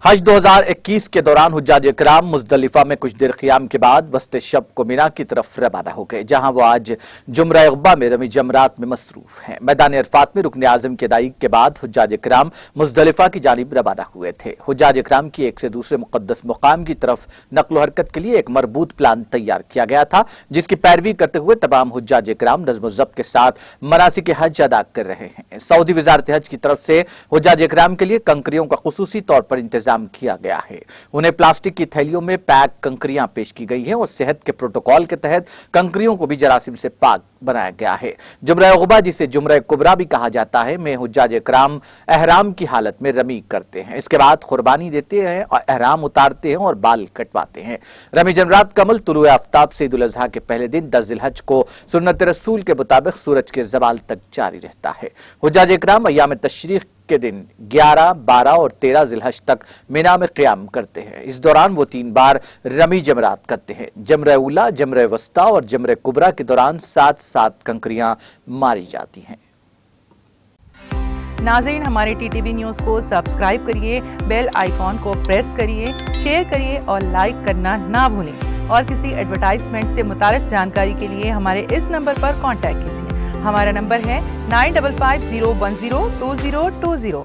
हज 2021 के दौरान हुज्जाज इकराम मुज़दलिफा में कुछ देर क़ियाम के बाद वस्ते शब को मिना की तरफ रवाना हो गए, जहां वो आज जुमरा उक़बा में रमी जमरात में मसरूफ हैं। मैदान अरफात में रुकन आज़म की अदायगी के बाद हुज्जाज इकराम मुज़दलिफा की जानिब रवाना हुए थे। हुज्जाज इकराम की एक से दूसरे मुक़द्दस मुकाम की तरफ नक़्ल व हरकत के लिए एक मरबूत प्लान तैयार किया गया था, जिसकी पैरवी करते हुए तमाम हुज्जाज इकराम नज़्म व ज़ब्त के साथ मनासिक हज अदा कर रहे हैं। सऊदी वज़ारत हज की तरफ से हुज्जाज इकराम के लिए कंकरियों का खुसूसी तौर पर इंतजाम किया गया है। उन्हें प्लास्टिक की थैलियों में पैक कंकरियां पेश की गई हैं और सेहत के प्रोटोकॉल के तहत कंकरियों को भी जरासीम से पाक बनाया गया है। जुमरा उक़बा, जिसे जुमरा कुबरा भी कहा जाता है, में हुज्जाज इकराम एहराम की हालत में रमी करते हैं। इसके बाद कुर्बानी देते हैं और एहराम उतारते हैं और बाल कटवाते हैं। रमी जमरात का अमल तुलुए आफ्ताब से ईद उल अज़हा के पहले दिन 10 ज़िलहज को सुन्नत रसूल के मुताबिक सूरज के ज़वाल तक जारी रहता है। हुज्जाज इकराम अय्याम तशरीक़ के दिन 11, 12 और 13 ज़िलहज तक मिना में क़ियाम करते हैं। इस दौरान वो 3 बार रमी जमरात करते हैं। जमरा उला, जमरा वस्ता और जमरा कुबरा के दौरान 7-7 कंकरियां मारी जाती हैं। नाज़रीन, हमारे टीटीवी न्यूज़ को सब्सक्राइब करिए, बेल आइकॉन को प्रेस करिए, शेयर करिए और लाइक करना ना भूलें। और किसी एडवर्टाइजमेंट से मुताल्लिक़ जानकारी के लिए हमारे इस नंबर पर कॉन्टैक्ट कीजिए। हमारा नंबर है 9550102020।